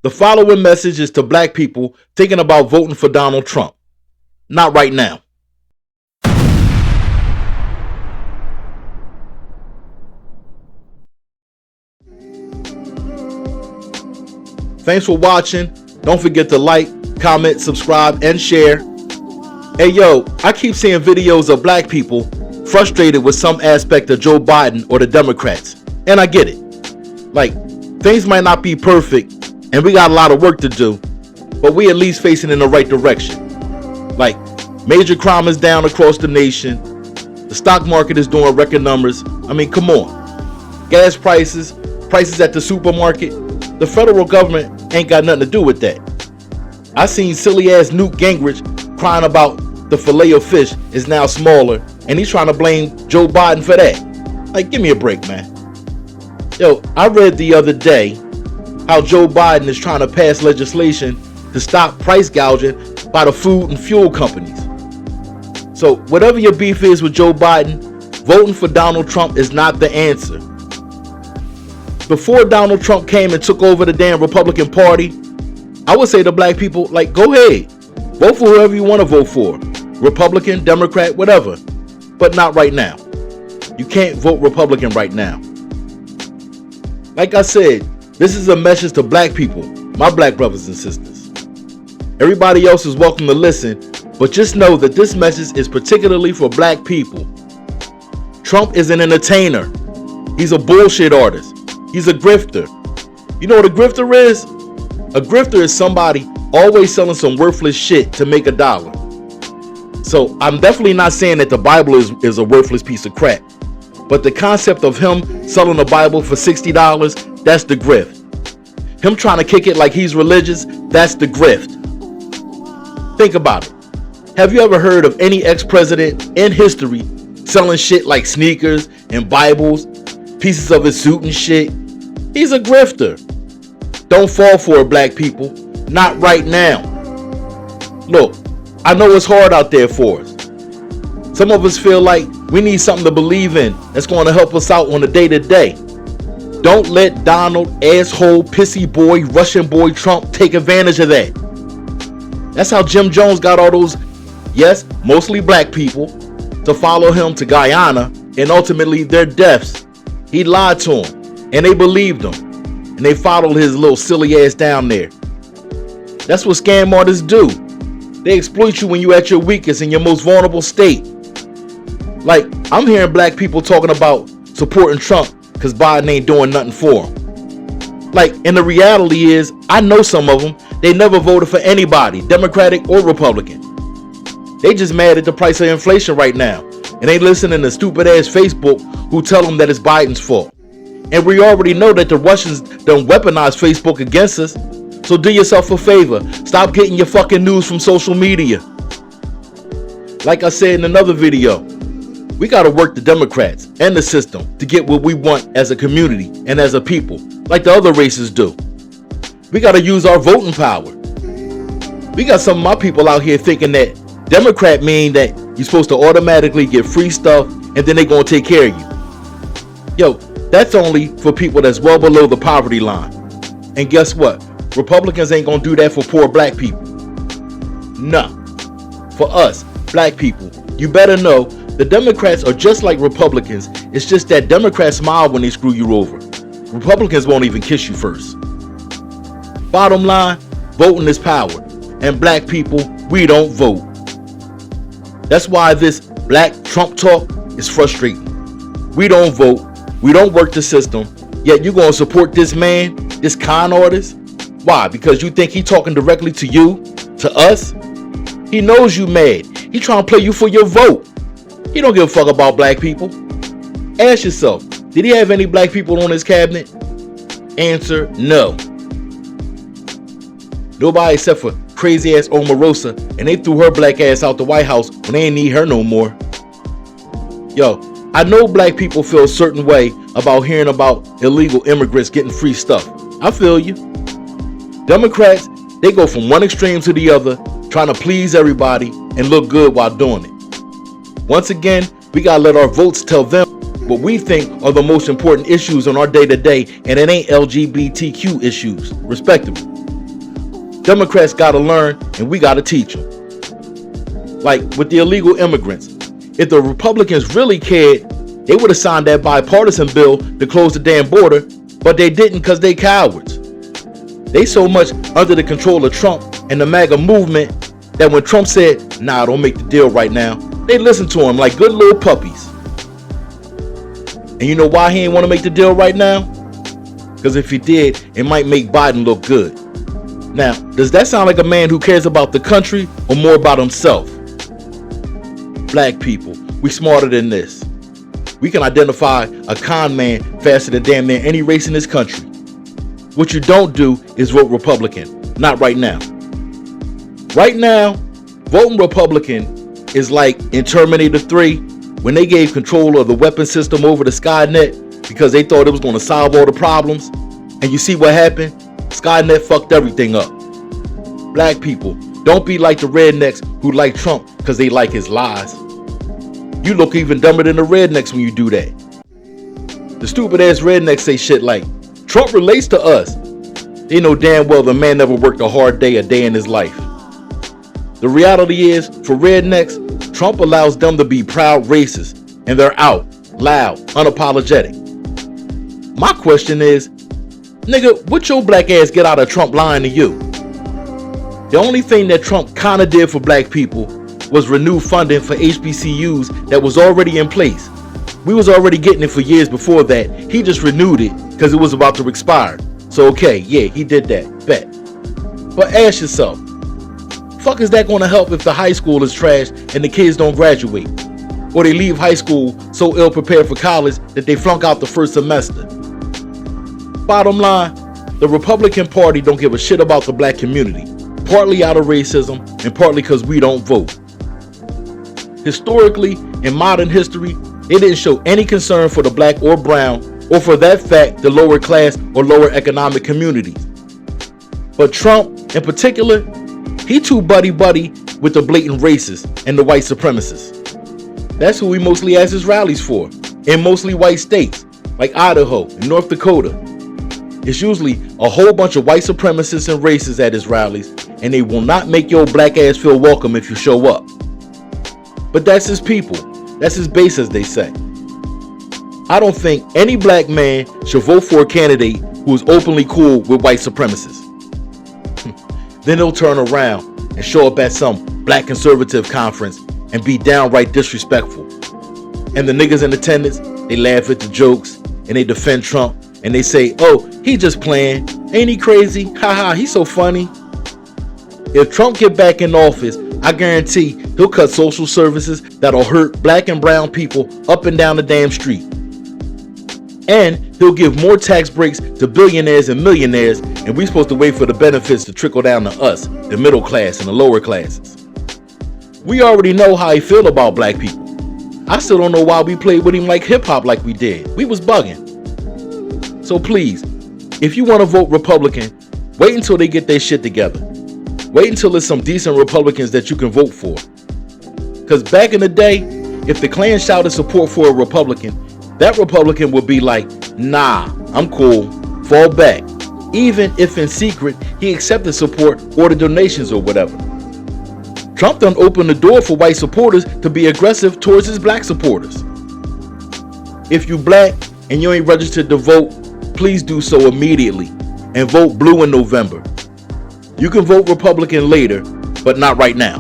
The following message is to black people thinking about voting for Donald Trump. Not right now. Thanks for watching. Don't forget to like, comment, subscribe, and share. Hey yo, I keep seeing videos of black people frustrated with some aspect of Joe Biden or the Democrats. And I get it. Like, things might not be perfect, and we got a lot of work to do, but we at least facing in the right direction. Like, major crime is down across the nation. The stock market is doing record numbers. I mean, come on. Gas prices at the supermarket. The federal government ain't got nothing to do with that. I seen silly ass Newt Gingrich crying about the filet of fish is now smaller, and he's trying to blame Joe Biden for that. Like, give me a break, man. Yo, I read the other day how Joe Biden is trying to pass legislation to stop price gouging by the food and fuel companies. So whatever your beef is with Joe Biden, voting for Donald Trump is not the answer. Before Donald Trump came and took over the damn Republican Party, I would say to black people, like, go ahead. Vote for whoever you want to vote for. Republican, Democrat, whatever. But not right now. You can't vote Republican right now. Like I said, this is a message to black people, my black brothers and sisters. Everybody else is welcome to listen, but just know that this message is particularly for black people. Trump is an entertainer. He's a bullshit artist. He's a grifter. You know what a grifter is? A grifter is somebody always selling some worthless shit to make $1. So I'm definitely not saying that the Bible is a worthless piece of crap. But the concept of him selling the Bible for $60, that's the grift. Him trying to kick it like he's religious, that's the grift. Think about it. Have you ever heard of any ex-president in history selling shit like sneakers and Bibles, pieces of his suit and shit? He's a grifter. Don't fall for it, black people. Not right now. Look, I know it's hard out there for us. Some of us feel like we need something to believe in that's going to help us out on the day-to-day. Don't let Donald, asshole, pissy boy, Russian boy Trump take advantage of that. That's how Jim Jones got all those, yes, mostly black people, to follow him to Guyana and ultimately their deaths. He lied to them, and they believed him, and they followed his little silly ass down there. That's what scam artists do. They exploit you when you're at your weakest and your most vulnerable state. Like, I'm hearing black people talking about supporting Trump because Biden ain't doing nothing for him. Like, and the reality is, I know some of them, they never voted for anybody, Democratic or Republican. They just mad at the price of inflation right now. And they listening to stupid ass Facebook who tell them that it's Biden's fault. And we already know that the Russians done weaponized Facebook against us. So do yourself a favor. Stop getting your fucking news from social media. Like I said in another video, we got to work the Democrats and the system to get what we want as a community and as a people, like the other races do. We got to use our voting power. We got some of my people out here thinking that Democrat mean that you're supposed to automatically get free stuff and then they're going to take care of you. Yo, that's only for people that's well below the poverty line. And guess what? Republicans ain't going to do that for poor black people. No. For us, black people, you better know the Democrats are just like Republicans. It's just that Democrats smile when they screw you over. Republicans won't even kiss you first. Bottom line, voting is power. And black people, we don't vote. That's why this black Trump talk is frustrating. We don't vote. We don't work the system. Yet you're going to support this man, this con artist? Why? Because you think he talking directly to you? To us? He knows you mad. He trying to play you for your vote. He don't give a fuck about black people. Ask yourself, did he have any black people on his cabinet? Answer, no. Nobody except for crazy ass Omarosa, and they threw her black ass out the White House when they ain't need her no more. Yo, I know black people feel a certain way about hearing about illegal immigrants getting free stuff. I feel you. Democrats, they go from one extreme to the other, trying to please everybody and look good while doing it. Once again, we gotta let our votes tell them what we think are the most important issues on our day-to-day, and it ain't LGBTQ issues, respectively. Democrats gotta learn and we gotta teach them. Like with the illegal immigrants, if the Republicans really cared, they would have signed that bipartisan bill to close the damn border, but they didn't because they cowards. They so much under the control of Trump and the MAGA movement that when Trump said, nah, don't make the deal right now, they listened to him like good little puppies. And you know why he ain't want to make the deal right now? Because if he did, it might make Biden look good. Now, does that sound like a man who cares about the country or more about himself? Black people, we smarter than this. We can identify a con man faster than damn near any race in this country. What you don't do is vote Republican. Not right now. Right now, voting Republican is like in Terminator 3 when they gave control of the weapon system over to Skynet because they thought it was going to solve all the problems. And you see what happened? Skynet fucked everything up. Black people, don't be like the rednecks who like Trump because they like his lies. You look even dumber than the rednecks when you do that. The stupid ass rednecks say shit like, Trump relates to us. They know damn well the man never worked a hard day a day in his life. The reality is, for rednecks, Trump allows them to be proud racists, and they're out, loud, unapologetic. My question is, nigga, what your black ass get out of Trump lying to you? The only thing that Trump kinda did for black people was renew funding for HBCUs that was already in place. We was already getting it for years before that. He just renewed it because it was about to expire. So okay, yeah, he did that, bet. But ask yourself, fuck is that gonna help if the high school is trash and the kids don't graduate? Or they leave high school so ill prepared for college that they flunk out the first semester? Bottom line, the Republican Party don't give a shit about the black community, partly out of racism and partly because we don't vote. Historically, in modern history, they didn't show any concern for the black or brown, or for that fact, the lower class or lower economic communities. But Trump, in particular, he too buddy-buddy with the blatant racists and the white supremacists. That's who he mostly has his rallies for, in mostly white states, like Idaho and North Dakota. It's usually a whole bunch of white supremacists and racists at his rallies, and they will not make your black ass feel welcome if you show up. But that's his people. That's his base, as they say. I don't think any black man should vote for a candidate who is openly cool with white supremacists. Then he'll turn around and show up at some black conservative conference and be downright disrespectful. And the niggas in attendance, they laugh at the jokes and they defend Trump and they say, oh, he just playing. Ain't he crazy? Haha, he's so funny. If Trump get back in office, I guarantee he'll cut social services that'll hurt black and brown people up and down the damn street. And he'll give more tax breaks to billionaires and millionaires, and we're supposed to wait for the benefits to trickle down to us, the middle class and the lower classes. We already know how he feel about black people. I still don't know why we played with him like hip-hop like we did. We was bugging. So please, if you want to vote Republican, wait until they get their shit together. Wait until there's some decent Republicans that you can vote for. Because back in the day, if the Klan shouted support for a Republican, that Republican would be like, nah, I'm cool, fall back. Even if in secret, he accepted support or the donations or whatever. Trump done opened the door for white supporters to be aggressive towards his black supporters. If you black and you ain't registered to vote, please do so immediately and vote blue in November. You can vote Republican later, but not right now.